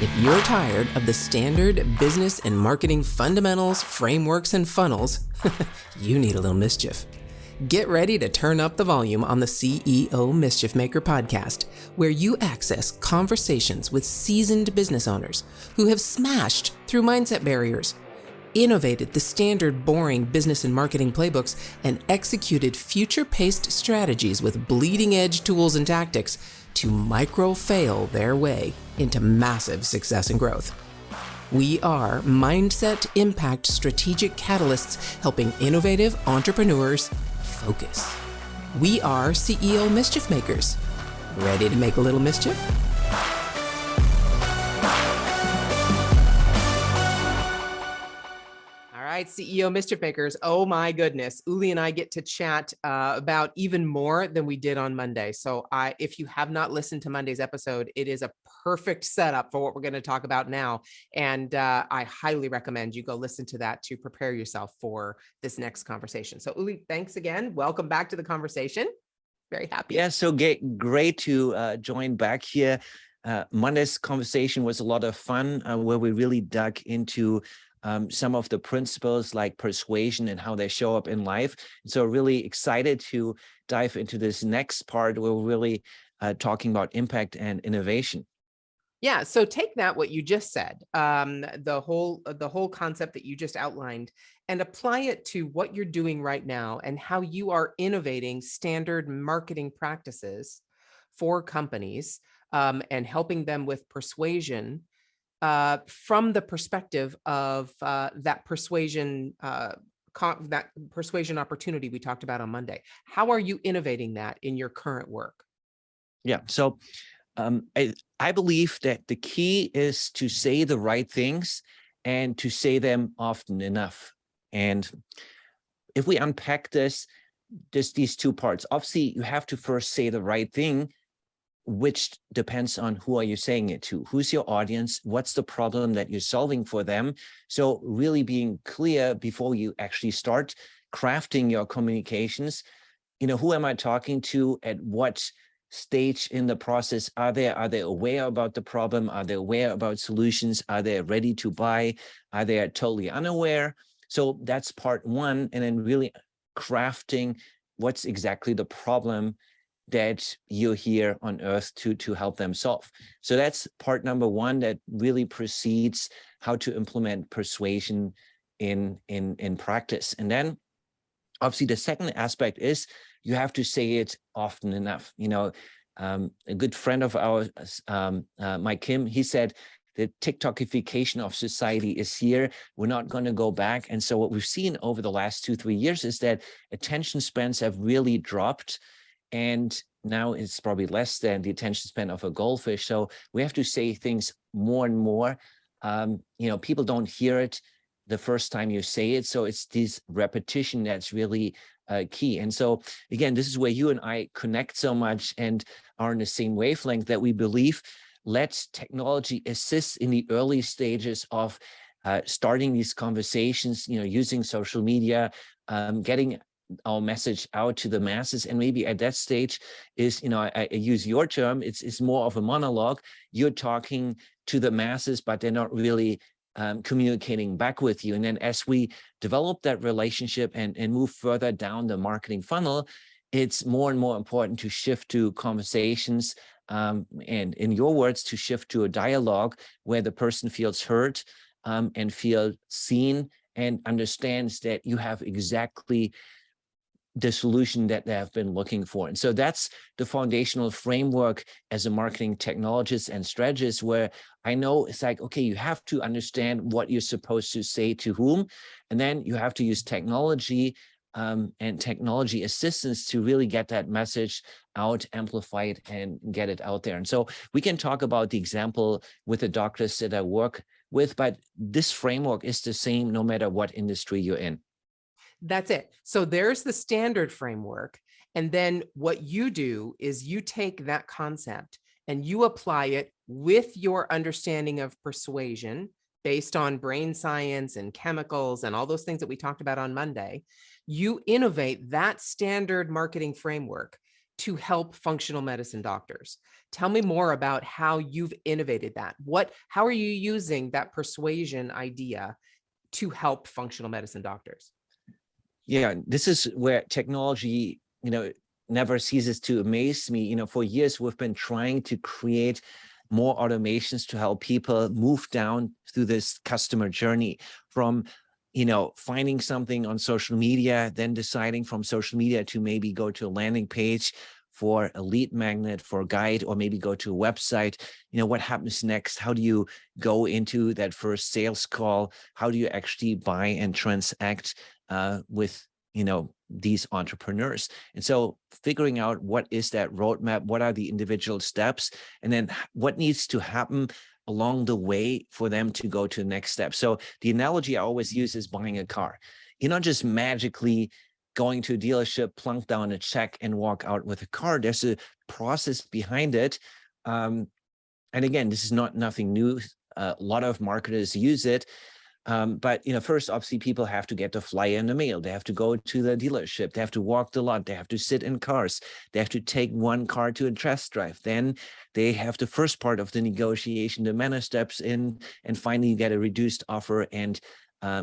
If you're tired of the standard business and marketing fundamentals, frameworks, and funnels, you need a little mischief. Get ready to turn up the volume on the CEO Mischief Maker podcast, where you access conversations with seasoned business owners who have smashed through mindset barriers, innovated the standard boring business and marketing playbooks, and executed future-paced strategies with bleeding-edge tools and tactics to micro-fail their way into massive success and growth. We are Mindset Impact Strategic Catalysts helping innovative entrepreneurs focus. We are CEO Mischief Makers. Ready to make a little mischief? All right, CEO Mischief Makers. Oh my goodness. Uli and I get to chat about even more than we did on Monday. So if you have not listened to Monday's episode, it is a perfect setup for what we're going to talk about now. And I highly recommend you go listen to that to prepare yourself for this next conversation. So Uli, thanks again. Welcome back to the conversation. Very happy. Yeah, so great to join back here. Monday's conversation was a lot of fun where we really dug into some of the principles like persuasion and how they show up in life. So really excited to dive into this next part where we're really talking about impact and innovation. Yeah. So take that, what you just said, the whole concept that you just outlined, and apply it to what you're doing right now and how you are innovating standard marketing practices for companies and helping them with persuasion from the perspective of that persuasion opportunity we talked about on Monday. How are you innovating that in your current work? Yeah. So I believe that the key is to say the right things and to say them often enough. And if we unpack these two parts, obviously you have to first say the right thing, which depends on who are you saying it to, who's your audience, what's the problem that you're solving for them. So really being clear before you actually start crafting your communications, who am I talking to, at what stage in the process are they aware about the problem, are they aware about solutions, are they ready to buy, are they totally unaware? So that's part one, and then really crafting what's exactly the problem that you're here on earth to help them solve. So that's part number one that really precedes how to implement persuasion in practice. And then obviously the second aspect is you have to say it often enough. A good friend of ours, Mike Kim, he said, the TikTokification of society is here. We're not going to go back. And so what we've seen over the last 2-3 years is that attention spans have really dropped. And now it's probably less than the attention span of a goldfish. So we have to say things more and more. People don't hear it the first time you say it. So it's this repetition that's really key. And so again, this is where you and I connect so much and are in the same wavelength, that we believe let technology assist in the early stages of starting these conversations, using social media, getting our message out to the masses. And maybe at that stage is, I use your term, it's more of a monologue. You're talking to the masses, but they're not really communicating back with you. And then as we develop that relationship and move further down the marketing funnel, it's more and more important to shift to conversations and, in your words, to shift to a dialogue where the person feels heard and feel seen and understands that you have exactly the solution that they have been looking for. And so that's the foundational framework as a marketing technologist and strategist, where I know it's like, okay, you have to understand what you're supposed to say to whom, and then you have to use technology and technology assistance to really get that message out, amplify it, and get it out there. And so we can talk about the example with the doctors that I work with, but this framework is the same no matter what industry you're in. That's it. So there's the standard framework. And then what you do is you take that concept and you apply it with your understanding of persuasion based on brain science and chemicals and all those things that we talked about on Monday. You innovate that standard marketing framework to help functional medicine doctors. Tell me more about how you've innovated that. How are you using that persuasion idea to help functional medicine doctors? Yeah, this is where technology, never ceases to amaze me. For years, we've been trying to create more automations to help people move down through this customer journey from, finding something on social media, then deciding from social media to maybe go to a landing page for a lead magnet, for a guide, or maybe go to a website. What happens next? How do you go into that first sales call? How do you actually buy and transact with these entrepreneurs? And so figuring out what is that roadmap, what are the individual steps, and then what needs to happen along the way for them to go to the next step. So the analogy I always use is buying a car. You're not just magically going to a dealership, plunk down a check and walk out with a car. There's a process behind it. And again, this is nothing new. A lot of marketers use it. But first, obviously, people have to get the flyer in the mail. They have to go to the dealership. They have to walk the lot. They have to sit in cars. They have to take one car to a test drive. Then they have the first part of the negotiation. The manager steps in, and finally you get a reduced offer, and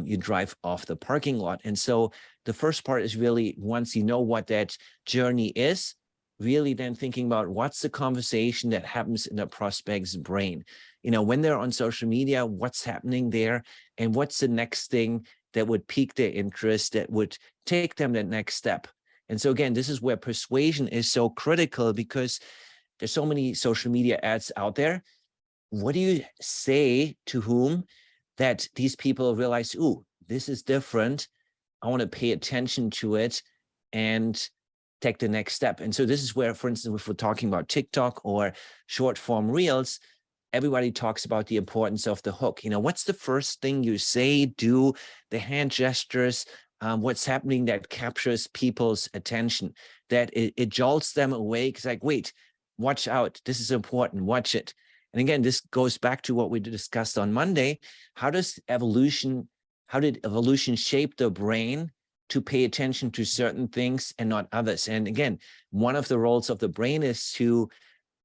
you drive off the parking lot. And so the first part is really, once you know what that journey is, really then thinking about what's the conversation that happens in the prospect's brain. When they're on social media, what's happening there, and what's the next thing that would pique their interest, that would take them the next step. And so again, this is where persuasion is so critical, because there's so many social media ads out there. What do you say to whom that these people realize, ooh, this is different. I want to pay attention to it and take the next step. And so this is where, for instance, if we're talking about TikTok or short form reels, everybody talks about the importance of the hook. What's the first thing you say, do, the hand gestures, what's happening that captures people's attention, that it jolts them awake. It's like, wait, watch out. This is important. Watch it. And again, this goes back to what we discussed on Monday. How did evolution shape the brain to pay attention to certain things and not others? And again, one of the roles of the brain is to,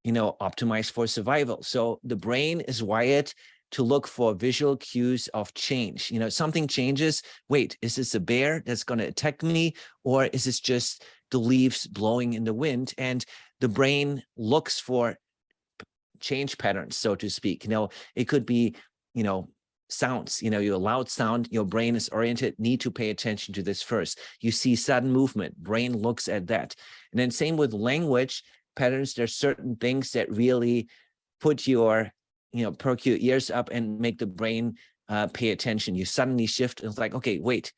optimize for survival. So the brain is wired to look for visual cues of change. Something changes. Wait, is this a bear that's going to attack me? Or is this just the leaves blowing in the wind? And the brain looks for change patterns, so to speak. It could be, sounds, your loud sound, your brain is oriented, need to pay attention to this first. You see sudden movement, brain looks at that. And then same with language patterns. There's certain things that really put your, perk your ears up and make the brain pay attention. You suddenly shift, and it's like, okay, wait,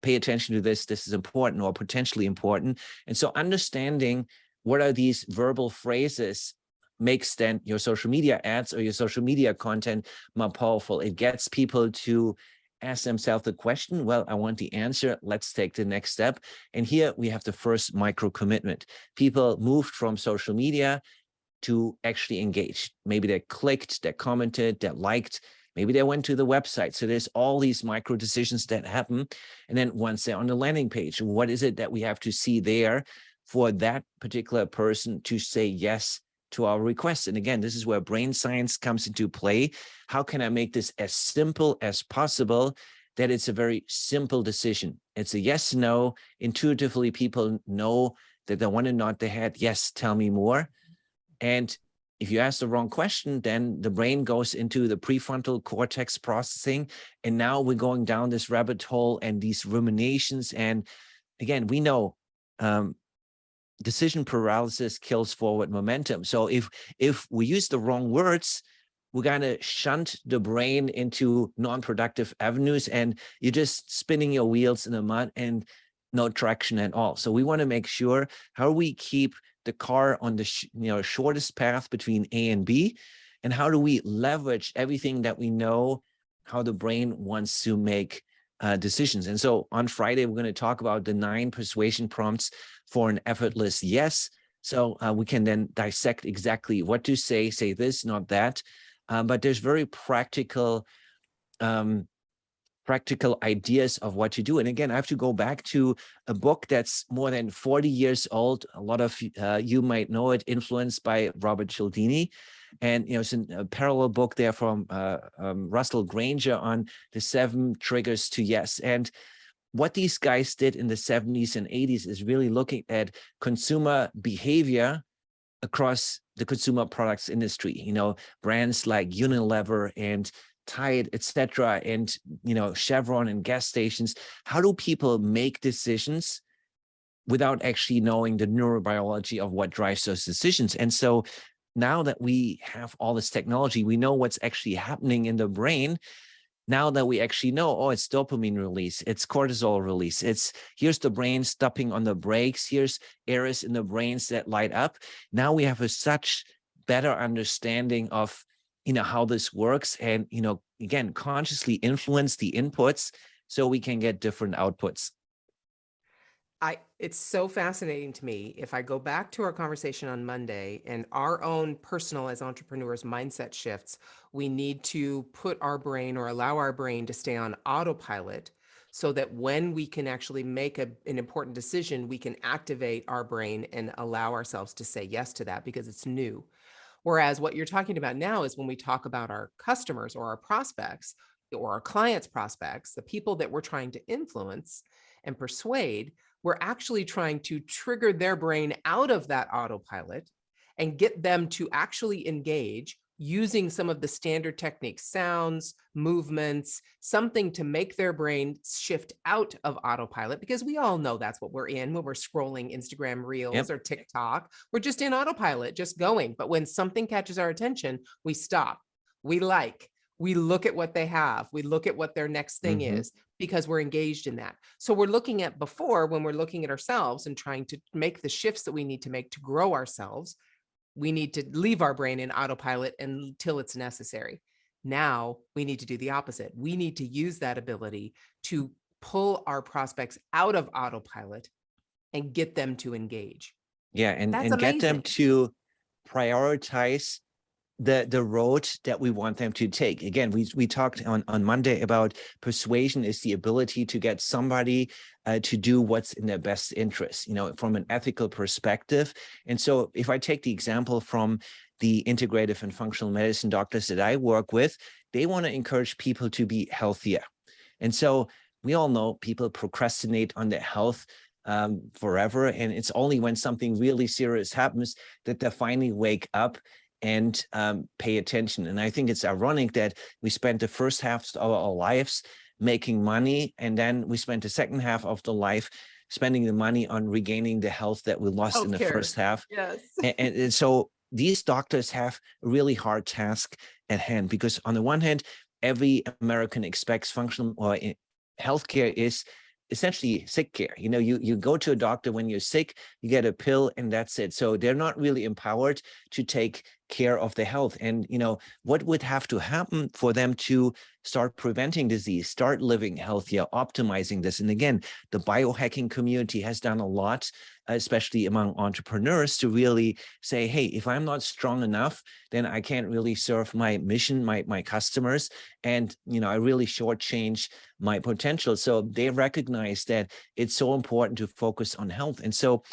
pay attention to this. This is important or potentially important. And so understanding what are these verbal phrases makes then your social media ads or your social media content more powerful. It gets people to ask themselves the question, well, I want the answer. Let's take the next step. And here we have the first micro commitment. People moved from social media to actually engage. Maybe they clicked, they commented, they liked, maybe they went to the website. So there's all these micro decisions that happen. And then once they're on the landing page, what is it that we have to see there for that particular person to say yes to our request? And again, this is where brain science comes into play. How can I make this as simple as possible, that it's a very simple decision? It's a yes, no. Intuitively, people know that they want to nod their head. Yes, tell me more. And if you ask the wrong question, then the brain goes into the prefrontal cortex processing. And now we're going down this rabbit hole and these ruminations. And again, we know decision paralysis kills forward momentum. So if we use the wrong words, we're going to shunt the brain into non-productive avenues, and you're just spinning your wheels in the mud and no traction at all. So we want to make sure how we keep the car on the shortest path between A and B, and how do we leverage everything that we know how the brain wants to make decisions. And so on Friday, we're going to talk about the 9 persuasion prompts for an effortless yes. So we can then dissect exactly what to say this, not that. But there's very practical practical ideas of what to do. And again, I have to go back to a book that's more than 40 years old. A lot of you might know it, influenced by Robert Cialdini. And, it's a parallel book there from Russell Granger on the 7 triggers to yes. And what these guys did in the 70s and 80s is really looking at consumer behavior across the consumer products industry, brands like Unilever and Tide, etc., and Chevron and gas stations. How do people make decisions without actually knowing the neurobiology of what drives those decisions? And so now that we have all this technology, we know what's actually happening in the brain. Now that we actually know, it's dopamine release, it's cortisol release, here's the brain stepping on the brakes, here's areas in the brains that light up. Now we have a such better understanding of how this works, and again, consciously influence the inputs so we can get different outputs. It's so fascinating to me. If I go back to our conversation on Monday and our own personal as entrepreneurs mindset shifts, we need to put our brain or allow our brain to stay on autopilot so that when we can actually make an important decision, we can activate our brain and allow ourselves to say yes to that because it's new. Whereas what you're talking about now is when we talk about our customers or our prospects or our clients' prospects, the people that we're trying to influence and persuade, we're actually trying to trigger their brain out of that autopilot and get them to actually engage using some of the standard techniques, sounds, movements, something to make their brain shift out of autopilot, because we all know that's what we're in when we're scrolling Instagram Reels or TikTok. We're just in autopilot, just going. But when something catches our attention, we stop, we look at what they have, we look at what their next thing is, because we're engaged in that. So we're looking at before, when we're looking at ourselves and trying to make the shifts that we need to make to grow ourselves, we need to leave our brain in autopilot until it's necessary. Now we need to do the opposite. We need to use that ability to pull our prospects out of autopilot and get them to engage. Yeah, and get them to prioritize the road that we want them to take. Again, we talked on Monday about persuasion is the ability to get somebody to do what's in their best interest, from an ethical perspective. And so if I take the example from the integrative and functional medicine doctors that I work with, they want to encourage people to be healthier. And so we all know people procrastinate on their health forever. And it's only when something really serious happens that they finally wake up and pay attention. And I think it's ironic that we spent the first half of our lives making money, and then we spent the second half of the life spending the money on regaining the health that we lost in the first half. Yes. And so these doctors have a really hard task at hand, because on the one hand, every American expects functional or healthcare is essentially sick care. You go to a doctor when you're sick, you get a pill, and that's it. So they're not really empowered to take care of their health. And what would have to happen for them to start preventing disease, start living healthier, optimizing this? And again, the biohacking community has done a lot, especially among entrepreneurs, to really say, hey, if I'm not strong enough, then I can't really serve my mission, my customers, and I really shortchange my potential. So they recognize that it's so important to focus on health. And so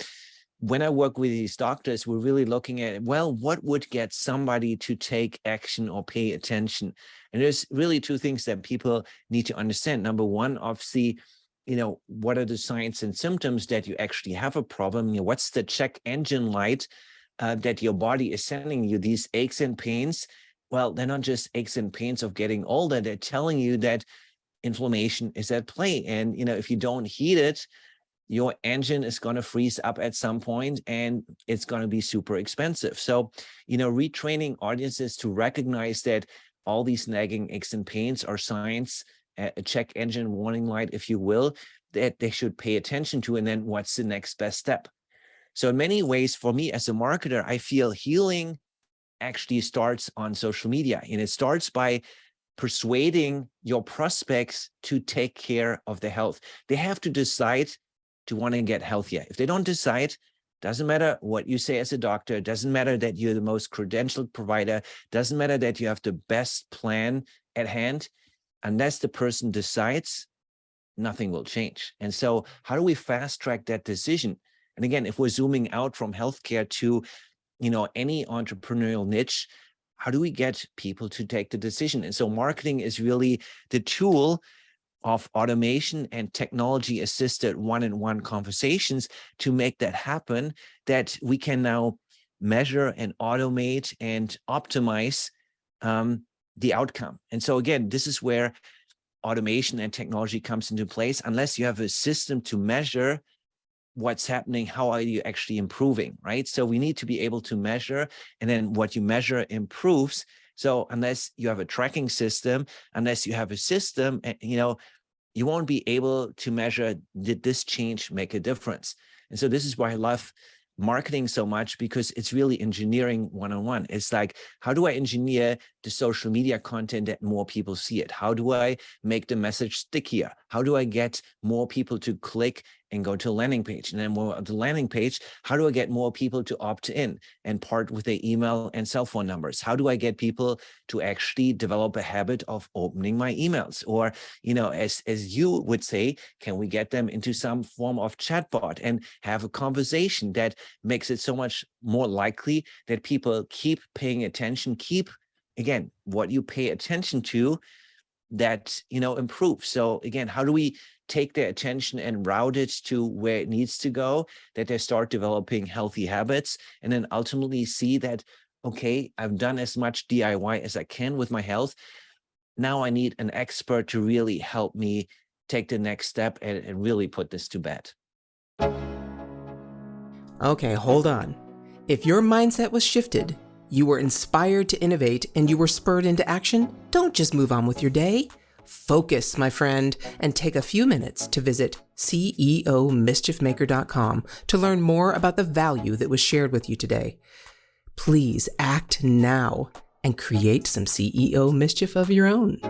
when I work with these doctors, we're really looking at, well, what would get somebody to take action or pay attention? And there's really two things that people need to understand. Number one, obviously, what are the signs and symptoms that you actually have a problem? What's the check engine light that your body is sending you? These aches and pains, well, they're not just aches and pains of getting older. They're telling you that inflammation is at play. And, if you don't heed it, your engine is going to freeze up at some point, and it's going to be super expensive. So, retraining audiences to recognize that all these nagging aches and pains are signs, a check engine warning light, if you will, that they should pay attention to. And then what's the next best step? So in many ways, for me as a marketer, I feel healing actually starts on social media, and it starts by persuading your prospects to take care of their health. They have to decide to want to get healthier. If they don't decide, doesn't matter what you say as a doctor, doesn't matter that you're the most credentialed provider, doesn't matter that you have the best plan at hand. unless the person decides, nothing will change. And so how do we fast track that decision? And again, if we're zooming out from healthcare to, any entrepreneurial niche, how do we get people to take the decision? And so marketing is really the tool of automation and technology assisted one-on-one conversations to make that happen, that we can now measure and automate and optimize the outcome. And so again, this is where automation and technology comes into place. Unless you have a system to measure what's happening, how are you actually improving, right? So we need to be able to measure, and then what you measure improves. So unless you have a tracking system, unless you have a system, you won't be able to measure, did this change make a difference? And so this is why I love marketing so much, because it's really engineering one-on-one. It's like, how do I engineer the social media content that more people see it? How do I make the message stickier? How do I get more people to click and go to a landing page? And then more the landing page, how do I get more people to opt in and part with their email and cell phone numbers? How do I get people to actually develop a habit of opening my emails? Or, as you would say, can we get them into some form of chatbot and have a conversation that makes it so much more likely that people keep paying attention, again, what you pay attention to, that, improves. So again, how do we take their attention and route it to where it needs to go, that they start developing healthy habits, and then ultimately see that, okay, I've done as much DIY as I can with my health. Now I need an expert to really help me take the next step and really put this to bed. Okay, hold on. If your mindset was shifted, you were inspired to innovate, and you were spurred into action, don't just move on with your day. Focus, my friend, and take a few minutes to visit CEOmischiefmaker.com to learn more about the value that was shared with you today. Please act now and create some CEO mischief of your own.